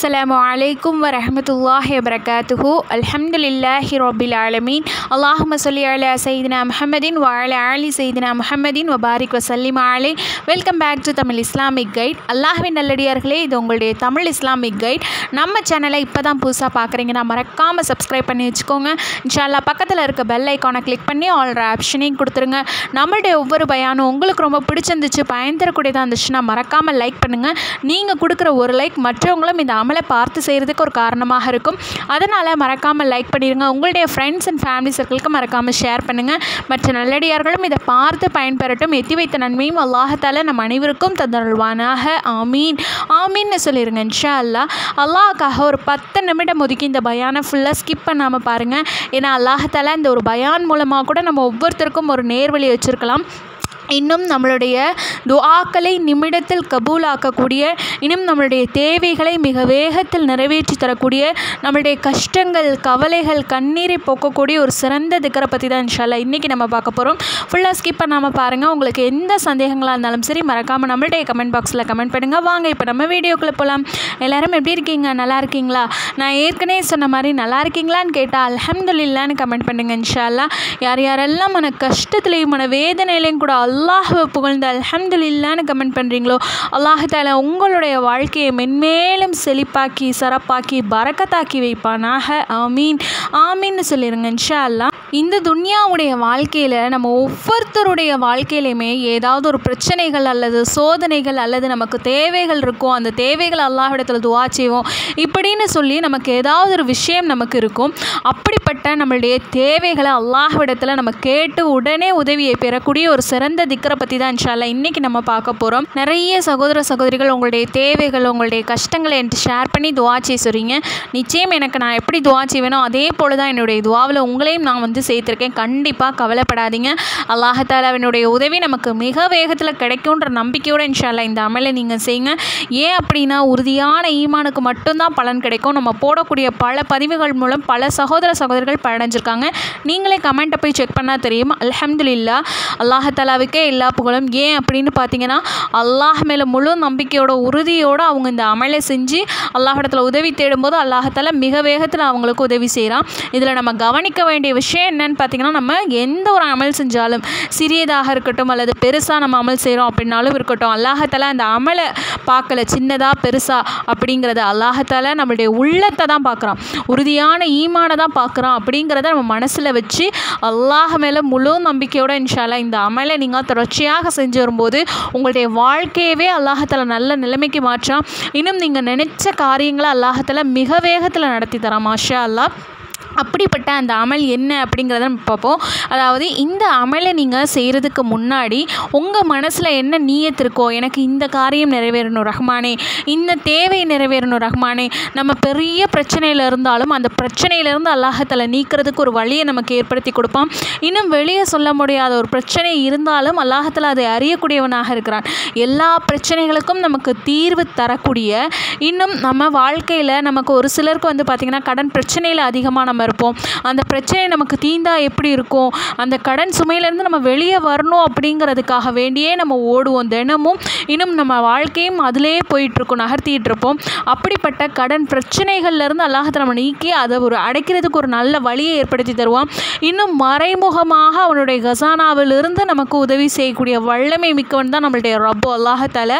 அஸ்ஸலாமு அலைக்கும் வரஹ்மத்துல்லாஹி வபரகாத்துஹு. அல்ஹம்துலில்லாஹி ரப்பில் ஆலமீன். அல்லாஹும்ம ஸல்லி அலா சய்யிதினா முஹம்மதின் வ அலா ஆலி சய்யிதினா முஹம்மதின் வ பாரிக் வ ஸல்லிம் அலைஹி. Welcome back to Tamil Islamic guide. அல்லாஹ்வின் நல்லடியார்களே, இது உங்களுடைய தமிழ் இஸ்லாமிக் கைட். நம்ம சேனலை இப்போ தான் புதுசாக பார்க்குறீங்கன்னா மறக்காமல் சப்ஸ்கிரைப் பண்ணி வச்சுக்கோங்க. இன்ஷாஅல்லாஹ் பக்கத்தில் இருக்க பெல் ஐக்கானை கிளிக் பண்ணி ஆல் ஆப்ஷனையும் கொடுத்துருங்க. நம்மளுடைய ஒவ்வொரு பயானும் உங்களுக்கு ரொம்ப பிடிச்சிருந்துச்சு, பயன் தரக்கூடியதாக இருந்துச்சுன்னா மறக்காமல் லைக் பண்ணுங்கள். நீங்கள் கொடுக்குற ஒரு லைக் மற்றவங்களும் இந்த அமலை பார்த்து செய்கிறதுக்கு ஒரு காரணமாக இருக்கும். அதனால் மறக்காமல் லைக் பண்ணிடுங்க. உங்களுடைய ஃப்ரெண்ட்ஸ் அண்ட் ஃபேமிலி சர்க்கிளுக்கு மறக்காமல் ஷேர் பண்ணுங்கள். மற்ற நல்லடியார்களும் இதை பார்த்து பயன்பெறட்டும். எத்தி வைத்த நன்மையும் அல்லாஹ்தால நம் அனைவருக்கும் தந்தருள்வானாக. ஆமீன் ஆமீன்னு சொல்லிடுங்க. இன்ஷா அல்லாஹ் அல்லாஹ்க்காக ஒரு 10 நிமிடம் ஒதுக்கி இந்த பயானை ஃபுல்லாக ஸ்கிப் பண்ணாமல் பாருங்கள். ஏன்னா அல்லாஹ்தால இந்த ஒரு பயான் மூலமாக கூட நம்ம ஒவ்வொருத்தருக்கும் ஒரு நேர்வழி வச்சுருக்கலாம். இன்னும் நம்மளுடைய துஆக்களை நிமிடத்தில் கபூலாக்கக்கூடிய, இன்னும் நம்மளுடைய தேவைகளை மிக வேகத்தில் நிறைவேற்றி தரக்கூடிய, நம்மளுடைய கஷ்டங்கள் கவலைகள் கண்ணீரை போக்கக்கூடிய ஒரு சிறந்த திக்கரை பற்றி தான் இன்ஷா அல்லாஹ் இன்றைக்கி நம்ம பார்க்க போகிறோம். ஃபுல்லாக ஸ்கிப் பண்ணாமல் பாருங்கள். உங்களுக்கு எந்த சந்தேகங்களாக இருந்தாலும் சரி மறக்காமல் நம்மளுடைய கமெண்ட் பாக்ஸில் கமெண்ட் பண்ணுங்கள். வாங்க இப்போ நம்ம வீடியோக்குள்ளே போகலாம். எல்லோரும் எப்படி இருக்கீங்க? நல்லா இருக்கீங்களா? நான் ஏற்கனவே சொன்ன மாதிரி நல்லா இருக்கீங்களான்னு கேட்டால் அல்ஹம்துலில்லாஹ்னு கமெண்ட் பண்ணுங்கள். இன்ஷா அல்லாஹ் யார் யாரெல்லாம் மன கஷ்டத்துலேயும் மன வேதனையிலையும் கூட அல்லாஹ்வை புகழ்ந்து அல்ஹம்துலில்லாஹ்னு கமெண்ட் பண்ணுறீங்களோ, அல்லாஹ் தஆலா உங்களுடைய வாழ்க்கையை மென்மேலும் செழிப்பாக்கி சிறப்பாக்கி பரக்கத்தாக்கி வைப்பானாக. ஆமீன் ஆமீன்னு சொல்லிடுங்க. இன்ஷா அல்லாஹ் இந்த துன்யாவுடைய வாழ்க்கையில் நம்ம ஒவ்வொருத்தருடைய வாழ்க்கையிலையுமே ஏதாவது ஒரு பிரச்சனைகள் அல்லது சோதனைகள் அல்லது நமக்கு தேவைகள் இருக்கும். அந்த தேவைகள் அல்லாஹ்விடத்தில் துஆ செய்வோம் இப்படின்னு சொல்லி நமக்கு ஏதாவது ஒரு விஷயம் நமக்கு இருக்கும். அப்படிப்பட்ட நம்மளுடைய தேவைகளை அல்லாஹ்விடத்தில் நம்ம கேட்டு உடனே உதவியை பெறக்கூடிய ஒரு சிறந்த திக்கரை பற்றி தான் இன்ஷா அல்லாஹ் இன்றைக்கி நம்ம பார்க்க போகிறோம். நிறைய சகோதர சகோதரிகள் உங்களுடைய தேவைகள் உங்களுடைய கஷ்டங்களை என்கிட்ட ஷேர் பண்ணி துஆ செய்ய சொல்கிறீங்க. நிச்சயம் எனக்கு நான் எப்படி துஆ செய்வேனோ அதே போல் தான் என்னுடைய துஆவில் உங்களையும் நான் சேர்த்திருக்கேன். கண்டிப்பாக கவலைப்படாதீங்க. அல்லாஹ் தஆலாவினுடைய உதவி நமக்கு மிக வேகத்தில் கிடைக்கும்ன்ற நம்பிக்கையோடு இன்ஷா அல்லாஹ் இந்த அமலை நீங்கள் செய்யுங்க. ஏன் அப்படின்னா உறுதியான ஈமானுக்கு மட்டும்தான் பலன் கிடைக்கும். நம்ம போடக்கூடிய பல பதிவுகள் மூலம் பல சகோதர சகோதரிகள் பலனடைஞ்சிருக்காங்க. நீங்களே கமெண்ட்டை போய் செக் பண்ணால் தெரியும். அல்ஹம்துலில்லாஹ் அல்லாஹ் தஆலாவுக்கே எல்லா புகழும். ஏன் அப்படின்னு பார்த்தீங்கன்னா அல்லாஹ் மேலே முழு நம்பிக்கையோட உறுதியோடு அவங்க இந்த அமலை செஞ்சு அல்லாஹ்விடத்தில் உதவி தேடும்போது அல்லாஹ் தஆலா மிக வேகத்தில் அவங்களுக்கு உதவி செய்கிறான். இதில் நம்ம கவனிக்க வேண்டிய விஷயம் என்னன்னு பார்த்தீங்கன்னா, நம்ம எந்த ஒரு அமல் செஞ்சாலும் சிறியதாக இருக்கட்டும் அல்லது பெருசாக நம்ம அமல் செய்கிறோம் அப்படின்னாலும் இருக்கட்டும், அல்லாஹ் தஆலா அந்த அமலை பார்க்கல சின்னதாக பெருசா அப்படிங்கிறத. அல்லாஹ் தஆலா நம்மளுடைய உள்ளத்தை தான் பார்க்குறான், உறுதியான ஈமானை தான் பார்க்குறான். அப்படிங்கிறத நம்ம மனசில் வச்சு அல்லாஹ் மேலே முழு நம்பிக்கையோடு இன்ஷா அல்லாஹ் இந்த அமலை நீங்கள் தொடர்ச்சியாக செஞ்சு வரும்போது உங்களுடைய வாழ்க்கையவே அல்லாஹ் தஆலா நல்ல நிலைமைக்கு மாற்றான். இன்னும் நீங்கள் நினைச்ச காரியங்களை அல்லாஹ் தஆலா மிக வேகத்தில் நடத்தி தரான். மாஷா அல்லாஹ். அப்படிப்பட்ட அந்த அமல் என்ன அப்படிங்கிறத நம்ம பார்ப்போம். அதாவது இந்த அமலை நீங்கள் செய்கிறதுக்கு முன்னாடி உங்கள் மனசில் என்ன நீயத் இருக்கோ, எனக்கு இந்த காரியம் நிறைவேறணும் ரஹ்மானே, இந்த தேவை நிறைவேறணும் ரஹ்மானே. நம்ம பெரிய பிரச்சனையில் இருந்தாலும் அந்த பிரச்சனையிலேருந்து அல்லாஹ் தஆலா நீக்கிறதுக்கு ஒரு வழியை நமக்கு ஏற்படுத்தி கொடுப்பான். இன்னும் வெளியே சொல்ல முடியாத ஒரு பிரச்சனை இருந்தாலும் அல்லாஹ் தஆலா அதை அறியக்கூடியவனாக இருக்கிறான். எல்லா பிரச்சனைகளுக்கும் நமக்கு தீர்வு தரக்கூடிய, இன்னும் நம்ம வாழ்க்கையில் நமக்கு ஒரு சிலருக்கு பார்த்திங்கன்னா கடன் பிரச்சனையில் அதிகமாக நம்ம இருப்போம். அந்த பிரச்சனை நமக்கு தீந்தா எப்படி இருக்கும், அந்த கடன் சுமையிலேருந்து நம்ம வெளியே வரணும் அப்படிங்கிறதுக்காக வேண்டியே நம்ம ஓடுவோம் தினமும். இன்னும் நம்ம வாழ்க்கையும் அதிலே போயிட்டுருக்கோம், நகர்த்திட்டு இருப்போம். அப்படிப்பட்ட கடன் பிரச்சனைகள்லேருந்து அல்லாஹ் நம்ம நீக்கி அதை ஒரு அடைக்கிறதுக்கு ஒரு நல்ல வழியை ஏற்படுத்தி தருவான். இன்னும் மறைமுகமாக அவனுடைய கசானாவிலிருந்து நமக்கு உதவி செய்யக்கூடிய வல்லமை மிக்கவன் தான் நம்மளுடைய ரப்பு அல்லாஹ் தஆலா.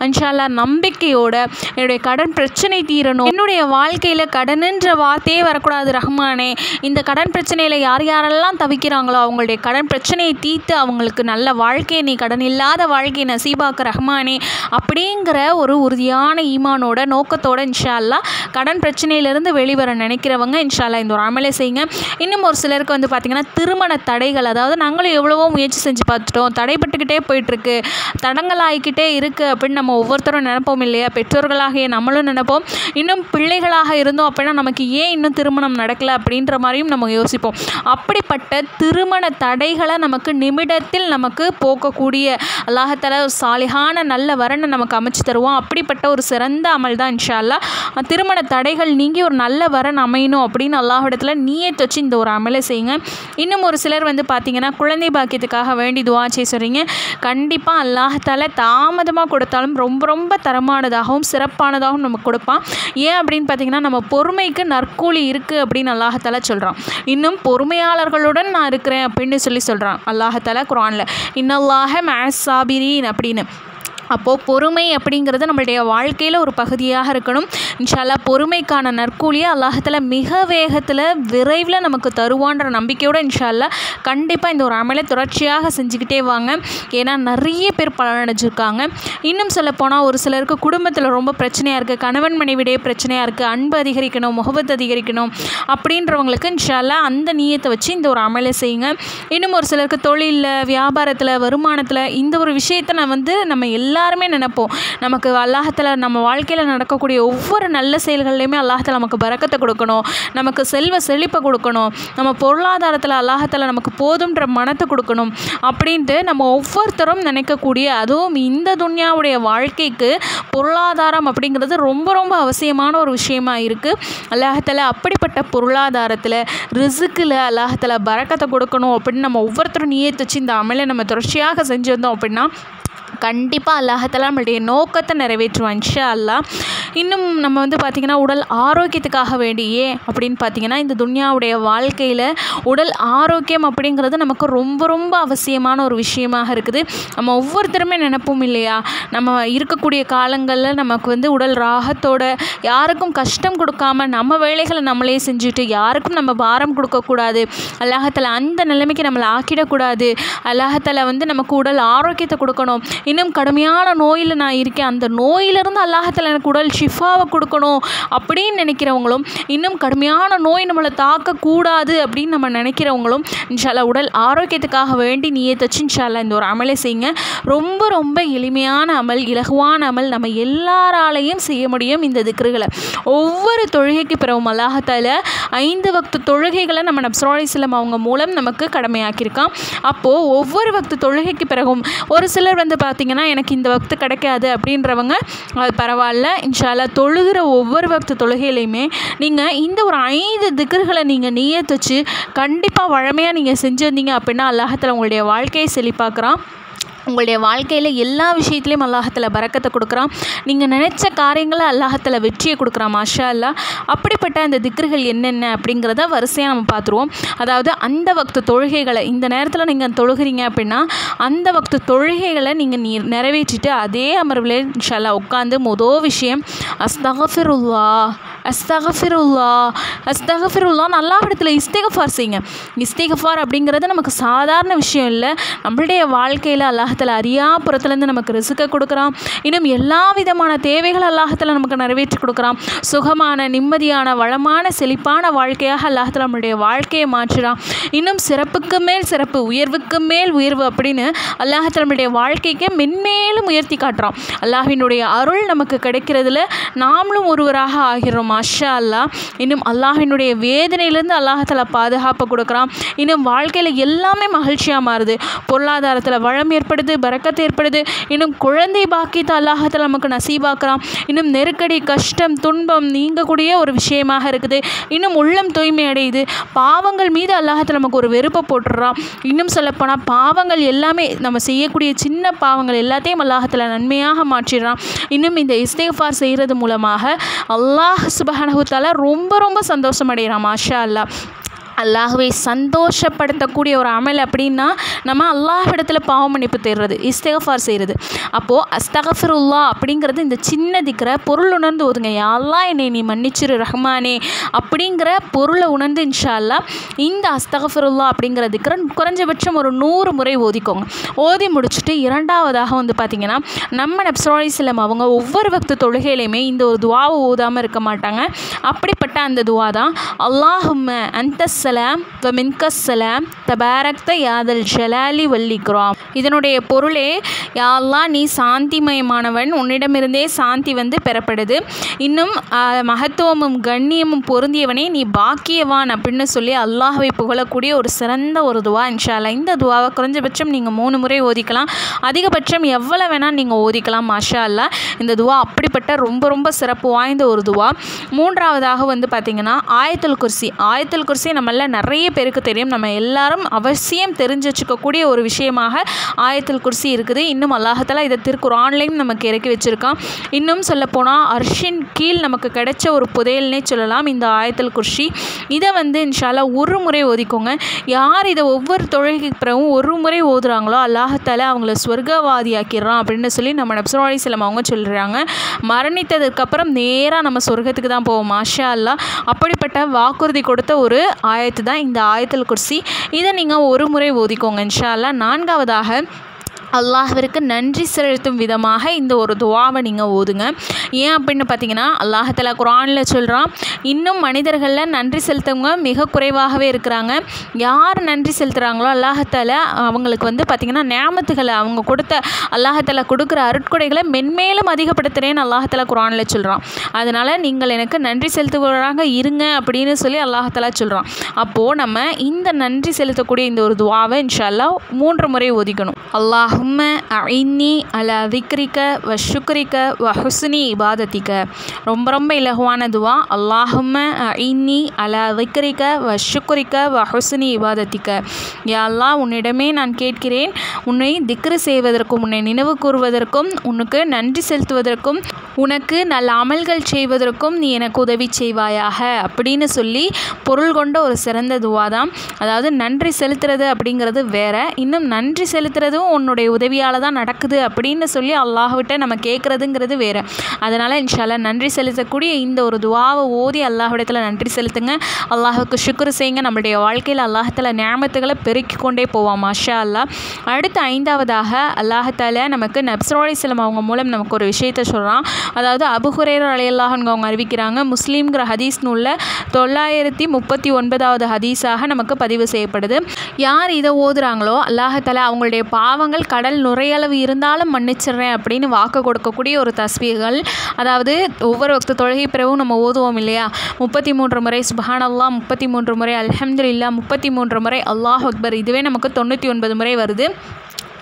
இன்ஷா அல்லாஹ் நம்பிக்கையோட என்னுடைய கடன் பிரச்சனை தீரணும், என்னுடைய வாழ்க்கையில் கடனுன்ற வார்த்தையே வரக்கூடாது ரஹ்மானே, இந்த கடன் பிரச்சனையில் யார் யாரெல்லாம் தவிக்கிறாங்களோ அவங்களுடைய கடன் பிரச்சனையை தீர்த்து அவங்களுக்கு நல்ல வாழ்க்கையை, நீ கடன் இல்லாத வாழ்க்கையை நசீபாக்க ரஹ்மானே அப்படிங்கிற ஒரு உறுதியான ஈமானோட நோக்கத்தோட இன்ஷா அல்லாஹ் கடன் பிரச்சனையிலேருந்து வெளிவர நினைக்கிறவங்க இன்ஷா அல்லாஹ் இந்த ஒரு அமலை செய்யுங்க. இன்னும் ஒரு சிலருக்கு பார்த்திங்கன்னா திருமண தடைகள், அதாவது நாங்களும் எவ்வளவோ முயற்சி செஞ்சு பார்த்துட்டோம், தடைப்பட்டுக்கிட்டே போயிட்டுருக்கு, தடங்களாகிக்கிட்டே இருக்குது அப்படின்னு நம்ம ஒவ்வொருத்தரும் நினைப்போம் இல்லையா? பெற்றோர்களாகிய நம்மளும் நினைப்போம். இன்னும் பிள்ளைகளாக இருந்தோம் அப்படின்னா நமக்கு ஏன் இன்னும் திருமணம் நடக்கலை அப்படின்ற மாதிரியும் நம்ம யோசிப்போம். அப்படிப்பட்ட திருமண தடைகளை நமக்கு நிமிடத்தில் நமக்கு போக்கக்கூடிய அல்லாஹ் தஆலா சாலிஹான நல்ல வரனை நமக்கு அமைச்சு தருவோம். அப்படிப்பட்ட ஒரு சிறந்த அமல் தான் இன்ஷா அல்லாஹ். திருமண தடைகள் நீங்கி ஒரு நல்ல வரன் அமையணும் அப்படின்னு அல்லாஹ்விடத்தில் நீயத் வச்சு இந்த ஒரு அமலை செய்யுங்க. இன்னும் ஒரு சிலர் பார்த்திங்கன்னா குழந்தை பாக்கியத்துக்காக வேண்டி துஆ செய்ய சொல்கிறீங்க. கண்டிப்பாக அல்லாஹ் தஆலா தாமதமாக கொடுத்தாலும் ரொம்ப ரொம்ப தரமானதாகவும் சிறப்பானதாகவும் நமக்கு கொடுப்பான். ஏன் அப்படின்னு பார்த்திங்கன்னா நம்ம பொறுமைக்கு நற்கூலி இருக்குது அப்படின்னு அல்லாஹ் தஆலா சொல்கிறான். இன்னும் பொறுமையாளர்களுடன் நான் இருக்கிறேன் அப்படின்னு சொல்கிறான் அல்லாஹ் தஆலா குர்ஆனில், இன்னல்லாஹ மஅஸ் சாபிரீன் அப்படின்னு. அப்போது பொறுமை அப்படிங்கிறது நம்மளுடைய வாழ்க்கையில் ஒரு பகுதியாக இருக்கணும். இன்ஷா அல்லாஹ் பொறுமைக்கான நற்கூலியை அல்லாஹ் தஆலா மிக வேகத்தில் விரைவில் நமக்கு தருவான்ற நம்பிக்கையோடு இன்ஷா அல்லாஹ் கண்டிப்பாக இந்த ஒரு அமலை தொடர்ச்சியாக செஞ்சுக்கிட்டே வாங்க. ஏன்னா நிறைய பேர் பலனடைஞ்சிருக்காங்க. இன்னும் சொல்லப்போனால் ஒரு சிலருக்கு குடும்பத்தில் ரொம்ப பிரச்சனையாக இருக்குது, கணவன் மனைவிடையே பிரச்சனையாக இருக்குது, அன்பு அதிகரிக்கணும், முகபத் அதிகரிக்கணும் அப்படின்றவங்களுக்கு இன்ஷா அல்லாஹ் அந்த நியத்தை வச்சு இந்த ஒரு அமலை செய்யுங்க. இன்னும் ஒரு சிலருக்கு தொழிலில், வியாபாரத்தில், வருமானத்தில் இந்த ஒரு விஷயத்தை நம்ம எல்லாருமே நினைப்போம். நமக்கு அல்லாஹ் தஆலா நம்ம வாழ்க்கையில் நடக்கக்கூடிய ஒவ்வொரு நல்ல செயல்கள்லையுமே அல்லாஹ் தஆலா நமக்கு பரக்கத்தை கொடுக்கணும், நமக்கு செல்வ செழிப்பை கொடுக்கணும், நம்ம பொருளாதாரத்தில் அல்லாஹ் தஆலா நமக்கு போதுன்ற மனத்தை கொடுக்கணும் அப்படின்ட்டு நம்ம ஒவ்வொருத்தரும் நினைக்கக்கூடிய, அதுவும் இந்த துன்யாவுடைய வாழ்க்கைக்கு பொருளாதாரம் அப்படிங்கிறது ரொம்ப ரொம்ப அவசியமான ஒரு விஷயமா இருக்குது. அல்லாஹ் தஆலா அப்படிப்பட்ட பொருளாதாரத்தில் ரிஸ்கில் அல்லாஹ் தஆலா பரக்கத்தை கொடுக்கணும் அப்படின்னு நம்ம ஒவ்வொருத்தரும் நியத் வச்சு இந்த அமலை நம்ம தொடர்ச்சியாக செஞ்சு வந்தோம் அப்படின்னா கண்டிப்பாக அல்லாஹ் தஆலா நம்மளுடைய நோக்கத்தை நிறைவேற்றுவான் இன்ஷா அல்லாஹ். இன்னும் நம்ம பார்த்திங்கன்னா உடல் ஆரோக்கியத்துக்காக வேண்டியே அப்படின்னு பார்த்திங்கன்னா இந்த துன்யாவுடைய வாழ்க்கையில் உடல் ஆரோக்கியம் அப்படிங்கிறது நமக்கு ரொம்ப ரொம்ப அவசியமான ஒரு விஷயமாக இருக்குது. நம்ம ஒவ்வொருத்தருமே நினைப்போம் இல்லையா, நம்ம இருக்கக்கூடிய காலங்களில் நமக்கு உடல் ராகத்தோட யாருக்கும் கஷ்டம் கொடுக்காம நம்ம வேலைகளை நம்மளே செஞ்சுட்டு யாருக்கும் நம்ம பாரம் கொடுக்கக்கூடாது, அல்லாஹ் தஆலா அந்த நிலைமைக்கு நம்மளை ஆக்கிடக்கூடாது, அல்லாஹ் தஆலா நமக்கு உடல் ஆரோக்கியத்தை கொடுக்கணும். இன்னும் கடுமையான நோயில் நான் இருக்கேன், அந்த நோயிலிருந்து அல்லாஹ் தஆலா எனக்கு உடல் ஷிஃபாவை கொடுக்கணும் அப்படின்னு நினைக்கிறவங்களும், இன்னும் கடுமையான நோய் நம்மளை தாக்கக்கூடாது அப்படின்னு நம்ம நினைக்கிறவங்களும் இன்ஷா அல்லாஹ் உடல் ஆரோக்கியத்துக்காக வேண்டி நியத் வச்சு இன்ஷா அல்லாஹ் இந்த ஒரு அமலை செய்யுங்க. ரொம்ப ரொம்ப எளிமையான அமல், இலகுவான அமல், நம்ம எல்லாராலையும் செய்ய முடியும். இந்த திக்ருகளை ஒவ்வொரு தொழுகைக்கு பிறகும் அல்லாஹ் தஆலா 5 வக்து தொழுகைகளை நம்ம நபி ஸல்லல்லாஹு அலைஹி வஸல்லம் அவங்க மூலம் நமக்கு கடமையாக்கியிருக்கான். அப்போது ஒவ்வொரு வக்து தொழுகைக்கு பிறகும் ஒரு சிலர் பார்த்திங்கன்னா எனக்கு இந்த வக்து கிடைக்காது அப்படின்றவங்க அது பரவாயில்ல, இன்ஷா அல்லாஹ் தொழுகிற ஒவ்வொரு வக்து தொழுகையிலையுமே நீங்கள் இந்த ஒரு 5 திக்ருகளை நீங்கள் நியத் வச்சு கண்டிப்பாக வழமையாக நீங்கள் செஞ்சு வந்தீங்க அப்படின்னா அல்லாஹ் தஆலா உங்களுடைய வாழ்க்கையை செழிப்பாக்குறான். உங்களுடைய வாழ்க்கையில் எல்லா விஷயத்துலையும் அல்லாஹ் தஆலா பரக்கத்தை கொடுக்குறான். நீங்கள் நினச்ச காரியங்களை அல்லாஹ் தஆலா வெற்றியை கொடுக்குறான் மாஷா அல்லாஹ். அப்படிப்பட்ட அந்த திக்ருகள் என்னென்ன அப்படிங்கிறத வரிசையாக நம்ம பார்த்துருவோம். அதாவது அந்த வக்து தொழுகைகளை இந்த நேரத்தில் நீங்கள் தொழுகிறீங்க அப்படின்னா அந்த வக்து தொழுகைகளை நீங்கள் நிறைவேற்றிட்டு அதே அமர்வில் இன்ஷா அல்லாஹ் உட்காந்து மொதல் விஷயம் அஸ்தகஃபிருல்லா அஸ்தகஃபிருல்லா அஸ்தகஃபிருல்லா அல்லாஹ்விடத்தில் இஸ்திக்ஃபார் செய்யுங்க. இஸ்திக்ஃபார் அப்படிங்கிறது நமக்கு சாதாரண விஷயம் இல்லை. நம்மளுடைய வாழ்க்கையில் அல்லாஹ் தஆலா அறியாப்புறத்துலேருந்து நமக்கு ரிஸ்கை கொடுக்குறான். இன்னும் எல்லா விதமான தேவைகள் அல்லாஹ் தஆலா நமக்கு நிறைவேற்றி கொடுக்குறான். சுகமான, நிம்மதியான, வளமான, செழிப்பான வாழ்க்கையாக அல்லாஹ் தஆலா நம்மளுடைய வாழ்க்கையை மாற்றுறான். இன்னும் சிறப்புக்கு மேல் சிறப்பு, உயர்வுக்கு மேல் உயர்வு அப்படின்னு அல்லாஹ் தஆலா நம்மளுடைய வாழ்க்கைக்கு மென்மேலும் உயர்த்தி காட்டுறான். அல்லாஹ்வினுடைய அருள் நமக்கு கிடைக்கிறதுல நாமளும் ஒருவராக ஆகிறோம் மாஷா அல்லாஹ். இன்னும் அல்லாஹ்வினுடைய வேதனையிலேருந்து அல்லாஹ் தஆலா பாதுகாப்பு கொடுக்குறான். இன்னும் வாழ்க்கையில் எல்லாமே மகிழ்ச்சியாக மாறுது. பொருளாதாரத்தில் வளம் ஏற்படுது, பரக்கத்து ஏற்படுது. இன்னும் குழந்தை பாக்கியத்தை அல்லாஹ் தஆலா நமக்கு நசீபாக்குறான். இன்னும் நெருக்கடி, கஷ்டம், துன்பம் நீங்கக்கூடிய ஒரு விஷயமாக இருக்குது. இன்னும் உள்ளம் தூய்மை அடையுது. பாவங்கள் மீது அல்லாஹ் தஆலா நமக்கு ஒரு வெறுப்பை போட்டுடுறான். இன்னும் சொல்லப்போனால் பாவங்கள் எல்லாமே நம்ம செய்யக்கூடிய சின்ன பாவங்கள் எல்லாத்தையும் அல்லாஹ் தஆலா நன்மையாக மாற்றிடுறான். இன்னும் இந்த இஸ்திக்ஃபார் செய்கிறது மூலமாக அல்லாஹ் சுப்ஹானஹு வ தஆலா ரொம்ப ரொம்ப சந்தோஷம் அடைகிறான் மாஷா அல்லாஹ். அல்லாஹ்வை சந்தோஷப்படுத்தக்கூடிய ஒரு அமல் அப்படின்னா நம்ம அல்லாஹ்விடத்தில் பாவ மன்னிப்பு தேடுறது, இஸ்திக்ஃபார் செய்கிறது. அப்போது அஸ்தகஃபிருல்லா அப்படிங்கிறது இந்த சின்ன திக்ரை பொருள் உணர்ந்து ஓதுங்க. யா அல்லாஹ் என்னை நீ மன்னிச்சிரு ரஹ்மானே அப்படிங்கிற பொருளை உணர்ந்து இன்ஷா அல்லாஹ் இந்த அஸ்தகஃபிருல்லா அப்படிங்கிற திக்ரை குறைஞ்சபட்சம் ஒரு 100 முறை ஓதிக்கோங்க. ஓதி முடிச்சுட்டு இரண்டாவதாக பார்த்திங்கன்னா நம்ம நபி ஸல்லல்லாஹு அலைஹி வஸல்லம் அவங்க ஒவ்வொரு வக்து தொழுகையிலையுமே இந்த ஒரு துவாவை ஓதாமல் இருக்க மாட்டாங்க. அப்படிப்பட்ட அந்த துவா தான் அல்லாஹும்ம அன்த அஸ்ஸலாம் வ மின்கஸ்ஸலாம் தபாரக்த யாதல் ஜலாலி வல்லிக்ராம். இதனுடைய பொருளே, யா அல்லாஹ் நீ சாந்திமயமானவன், உன்னிடமிருந்தே சாந்தி பெறப்படுது. இன்னும் மகத்துவமும் கண்ணியமும் பொருந்தியவனே நீ பாக்கியவான் அப்படின்னு சொல்லி அல்லாஹ்வை புகழக்கூடிய ஒரு சிறந்த ஒரு துவா இன்ஷா அல்லாஹ். இந்த துவாவை குறைஞ்சபட்சம் நீங்கள் 3 முறை ஓதிக்கலாம், அதிகபட்சம் எவ்வளோ வேணால் நீங்கள் ஓதிக்கலாம். மாஷா அல்லாஹ் இந்த துவா அப்படிப்பட்ட ரொம்ப ரொம்ப சிறப்பு வாய்ந்த ஒரு துவா. மூன்றாவதாக பார்த்திங்கன்னா ஆயத்துல் குர்சி. ஆயத்துல் குர்சி நம்மள நிறைய பேருக்கு தெரியும், நம்ம எல்லாரும் அவசியம் தெரிஞ்சு வச்சுக்கக்கூடிய ஒரு விஷயமாக ஆயத்துல் குர்சி இருக்குது. இன்னும் அல்லாஹ் தஆலா இதை திருக்குர்ஆன்லையும் நமக்கு இறக்கி வச்சுருக்கான். இன்னும் சொல்லப்போனால் அர்ஷின் கீழ் நமக்கு கிடைச்ச ஒரு புதையல்னே சொல்லலாம் இந்த ஆயத்துல் குர்சி. இதை இன்ஷா அல்லாஹ் ஒரு முறை ஓதிக்கோங்க. யார் இதை ஒவ்வொரு தொழுகைக்கு பிறகும் ஒரு முறை ஓதுறாங்களோ அல்லாஹ் தஆலா அவங்கள சொர்க்கவாதியாக்கிடுறான் அப்படின்னு சொல்லி நம்ம நபி ஸல்லல்லாஹு அலைஹி வஸல்லம் அவங்க சொல்கிறாங்க. மரணித்ததுக்கப்புறம் நேராக நம்ம சொர்க்கத்துக்கு தான் போவோம். மாஷா அல்லாஹ் அப்படிப்பட்ட வாக்குறுதி கொடுத்த ஒரு ஆயத்து தான் இந்த ஆயத்துல் குர்சி. இதை நீங்கள் ஒரு முறை ஓதிக்கோங்க இன்ஷா அல்லாஹ். நான்காவதாக அல்லாஹ்விற்கு நன்றி செலுத்தும் விதமாக இந்த ஒரு துவாவை நீங்கள் ஓதுங்க. ஏன் அப்படின்னு பார்த்தீங்கன்னா அல்லாஹ் தஆலா குர்ஆனில் சொல்கிறான், இன்னும் மனிதர்களில் நன்றி செலுத்தவங்க மிக குறைவாகவே இருக்கிறாங்க. யார் நன்றி செலுத்துகிறாங்களோ அல்லாஹ் தஆலா அவங்களுக்கு பார்த்திங்கன்னா நியாமத்துகளை அவங்க கொடுத்த அல்லாஹ் தஆலா கொடுக்குற அருட்கொடைகளை மென்மேலும் அதிகப்படுத்துகிறேன்னு அல்லாஹ் தஆலா குர்ஆனில் சொல்கிறான். அதனால் நீங்கள் எனக்கு நன்றி செலுத்துபவராக இருங்க அப்படின்னு சொல்லி அல்லாஹ் தஆலா சொல்கிறான். அப்போது நம்ம இந்த நன்றி செலுத்தக்கூடிய இந்த ஒரு துவாவை இன்ஷா அல்லாஹ் 3 முறை ஓதிக்கணும். அல்லாஹும்ம அஇன்னி அலா திக்ரிக வ ஷுக்ரிக வ ஹுஸ்னி இபாதத்திக. ரொம்ப ரொம்ப இலகுவான துவா. அல்லாஹும்ம அஇன்னி அலா திக்ரிக வ ஷுக்ரிக வ ஹுஸ்னி இபாதத்திக. யா அல்லாஹ் உன்னிடமே நான் கேட்கிறேன், உன்னை திக்ரு செய்வதற்கும் உன்னை நினைவு கூறுவதற்கும் உனக்கு நன்றி செலுத்துவதற்கும் உனக்கு நல்ல அமல்கள் செய்வதற்கும் நீ எனக்கு உதவி செய்வாயாக அப்படின்னு சொல்லி பொருள் கொண்ட ஒரு சிறந்த துவா தான். அதாவது நன்றி செலுத்துறது அப்படிங்கிறது வேற, இன்னும் நன்றி செலுத்துறதும் உன்னுடைய உதவியால் தான் நடக்குது அப்படின்னு சொல்லி அல்லாஹ்விட்ட நம்ம கேட்குறதுங்கிறது வேறு. அதனால் இன்ஷா அல்லாஹ் நன்றி செலுத்தக்கூடிய இந்த ஒரு துவாவை ஓதி அல்லாஹ்விடத்தில் நன்றி செலுத்துங்க. அல்லாஹுக்கு ஷுக்ர் செய்யுங்க. நம்மளுடைய வாழ்க்கையில் அல்லாஹ் தஆலா நியாமத்துகளை பெருக்கி கொண்டே போவான். மாஷா அல்லாஹ். அடுத்து ஐந்தாவதாக அல்லாஹ் தஆலா நமக்கு நபி ஸல்லல்லாஹு அலைஹி வஸல்லம் அவங்க மூலம் நமக்கு ஒரு விஷயத்தை சொல்கிறான். அதாவது அபூ ஹுரைரா ரலியல்லாஹு அன்ஹு அவங்க அறிவிக்கிறாங்க. முஸ்லீம்ங்கிற ஹதீஸ் நூலில் 939வது ஹதீஸாக நமக்கு பதிவு செய்யப்படுது. யார் இதை ஓதுறாங்களோ அல்லாஹ் தஆலா அவங்களுடைய பாவங்கள் கடல் நுரையளவு இருந்தாலும் மன்னிச்சிடுறேன் அப்படின்னு வாக்கு கொடுக்கக்கூடிய ஒரு தஸ்பீகள். அதாவது ஒவ்வொரு வக்து தொழுகை பிறகும் நம்ம ஓதுவோம் இல்லையா, 33 முறை சுப்ஹானல்லாஹ், 33 முறை அல்ஹம்துலில்லாஹ், 33 முறை அல்லாஹ் அக்பர். இதுவே நமக்கு 99 முறை வருது.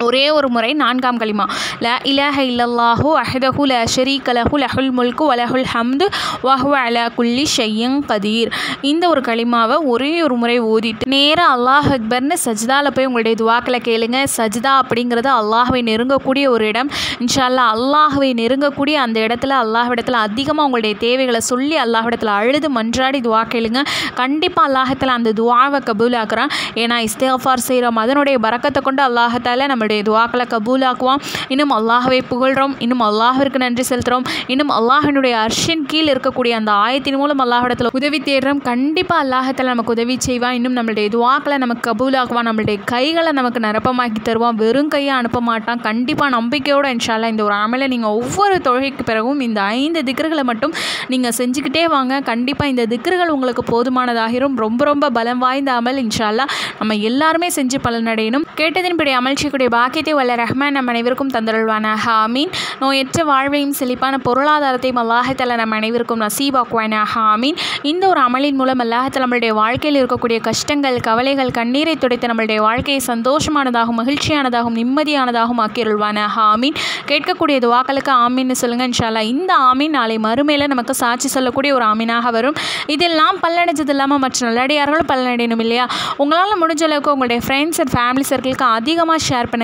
ஒரே ஒரு முறை 4ஆம் கலிமா லா இலாஹ இல்லல்லாஹு வஹ்தஹு லா ஷரீக லஹு லஹுல் முல்கு வ லஹுல் ஹம்து வ ஹுவ அலா குல்லி ஷைஇன் கதீர். இந்த ஒரு கலிமாவை ஒரே ஒரு முறை ஓதிட்டு நேராக அல்லாஹ் அக்பர்னு சஜ்தாவில் போய் உங்களுடைய துவாக்களை கேளுங்க. சஜ்தா அப்படிங்கிறது அல்லாஹ்வை நெருங்கக்கூடிய ஒரு இடம். இன்ஷா அல்லாஹ் அல்லாஹ்வை நெருங்கக்கூடிய அந்த இடத்துல அல்லாஹ்விடத்தில் அதிகமாக உங்களுடைய தேவைகளை சொல்லி அல்லாஹ்விடத்தில் அழுது மன்றாடி துவா கேளுங்க. கண்டிப்பாக அல்லாஹ் அந்த துவாவை கபூலாக்குறான். ஏன்னா இஸ்திக்ஃபார் செய்கிறோம், அதனுடைய பரக்கத்தை கொண்டு அல்லாஹ் தஆலா நம்முடைய துவாக்களை கபூலாக்குவான். இன்னும் அல்லாஹ்வை புகழ்கிறோம், இன்னும் அல்லாஹ்விற்கு நன்றி செலுத்துகிறோம், இன்னும் அல்லாஹினுடைய அர்ஷின் கீழ் இருக்கக்கூடிய அந்த ஆயத்தின் மூலம் அல்லாஹ்விடத்தில் உதவி தேடுறோம். கண்டிப்பாக அல்லாஹ் தஆலா நமக்கு உதவி செய்வான். இன்னும் நம்மளுடைய துவாக்களை நமக்கு கபூலாக்குவான். நம்மளுடைய கைகளை நமக்கு நிரப்பமாக்கி தருவான். வெறும் கையை அனுப்ப மாட்டான். கண்டிப்பாக நம்பிக்கையோடு இன்ஷா அல்லாஹ் இந்த ஒரு அமலை நீங்கள் ஒவ்வொரு தொழுகைக்கு பிறகும் இந்த 5 திக்ருகளை மட்டும் நீங்கள் செஞ்சுக்கிட்டே வாங்க. கண்டிப்பாக இந்த திக்ருகள் உங்களுக்கு போதுமானதாகிரும். ரொம்ப ரொம்ப பலம் வாய்ந்த அமல். இன்ஷா அல்லாஹ் நம்ம எல்லாருமே செஞ்சு பலனடையணும். கேட்டதின்படி அமல் செய்யக்கூடிய பாக்கியத்தை வல்ல ரஹ்மான் நம் அனைவருக்கும் தந்தருள்வானாக. ஆமீன். நோயற்ற வாழ்வையும் செழிப்பான பொருளாதாரத்தையும் அல்லாஹ் தஆலா நம் அனைவருக்கும் நசீபாக்குவானாக. ஆமீன். இந்த ஒரு அமலின் மூலம் அல்லாஹ் தஆலா நம்மளுடைய வாழ்க்கையில் இருக்கக்கூடிய கஷ்டங்கள், கவலைகள், கண்ணீரை துடைத்து நம்மளுடைய வாழ்க்கையை சந்தோஷமானதாகவும் மகிழ்ச்சியானதாகவும் நிம்மதியானதாகவும் ஆக்கிருள்வானாக. ஆமீன். கேட்கக்கூடிய துவாக்களுக்கு ஆமீன்னு சொல்லுங்கள் இன்ஷா அல்லாஹ். இந்த ஆமீன் நாளை மறுமையில் நமக்கு சாட்சி சொல்லக்கூடிய ஒரு ஆமீனாக வரும். இதில் நாம் பலனடைஞ்சது இல்லாமல் மற்ற நல்லடியார்களும் பலனடையணும் இல்லையா? உங்களால் முடிஞ்ச அளவுக்கு உங்களுடைய ஃப்ரெண்ட்ஸ் அண்ட் ஃபேமிலி சர்க்கிளுக்கு அதிகமாக ஷேர் பண்ணுங்கள்.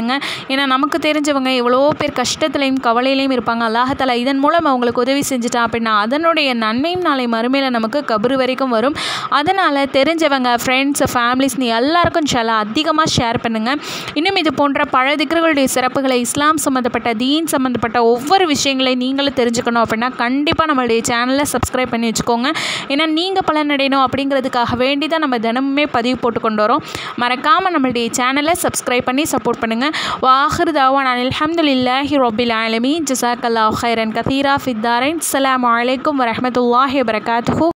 ஏன்னா நமக்கு தெரிஞ்சவங்க எவ்வளோ பேர் கஷ்டத்துலையும் கவலையிலையும் இருப்பாங்க. அல்லாஹ் தஆலா இதன் மூலம் அவங்களுக்கு உதவி செஞ்சுட்டா அப்படின்னா அதனுடைய நன்மையும் நாளை மறுமையில் நமக்கு கபர் வரைக்கும் வரும். அதனால் தெரிஞ்சவங்க, ஃப்ரெண்ட்ஸ், ஃபேமிலிஸ் நீ எல்லாருக்கும் இன்ஷா அல்லாஹ் அதிகமாக ஷேர் பண்ணுங்கள். இன்னும் இது போன்ற பல திக்ருகளுடைய சிறப்புகளை, இஸ்லாம் சம்மந்தப்பட்ட, தீன் சம்மந்தப்பட்ட ஒவ்வொரு விஷயங்களையும் நீங்களும் தெரிஞ்சுக்கணும் அப்படின்னா கண்டிப்பாக நம்மளுடைய சேனலை சப்ஸ்கிரைப் பண்ணி வச்சுக்கோங்க. ஏன்னா நீங்கள் பலனடையணும் அப்படிங்கிறதுக்காக வேண்டி தான் நம்ம தினமுமே பதிவு போட்டு கொண்டு வரோம். மறக்காமல் நம்மளுடைய சேனலை சப்ஸ்கிரைப் பண்ணி சப்போர்ட் பண்ணுங்கள். வாஹிர் தாவானா அல்ஹம்துலில்லாஹி ரப்பில் ஆலமீன். ஜஸாக்கல்லாஹு கைரன் கதீரா ஃபித் தாரைன். அஸ்ஸலாமு அலைக்கும் வரஹ்மத்துல்லாஹி வபரகாத்துஹு.